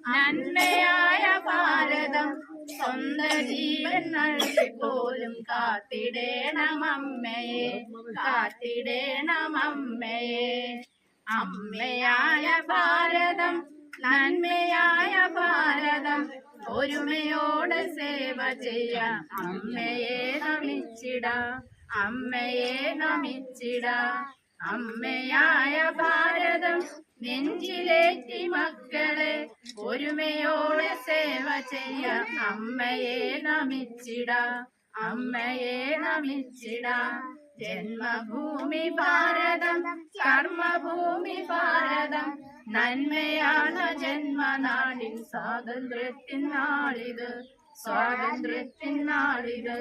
നന്മയായ ഭാരതം സ്വന്തം ജീവൻ നൽകിപ്പോലും കാത്തിടേണം അമ്മയെ, കാത്തിടേണം അമ്മയെ. അമ്മയായ ഭാരതം, നന്മയായ ഭാരതം, ഒരുമയോടെ സേവ ചെയ്യാം അമ്മയെ നമിച്ചിടാം, അമ്മയെ നമിച്ചിടാം. അമ്മയായ ഭാരതം നെഞ്ചിലേറ്റി മക്കളെ ഒരുമയോടെ സേവ ചെയ്യാം അമ്മയെ നമിച്ചിടാം, അമ്മയെ നമിച്ചിടാം. ജന്മഭൂമി ഭാരതം, കർമ്മഭൂമി ഭാരതം, നന്മയാണ് ജന്മനാടിൻ സ്വാതന്ത്ര്യത്തിൻ നാളിത്, സ്വാതന്ത്ര്യത്തിൻ നാളിത്.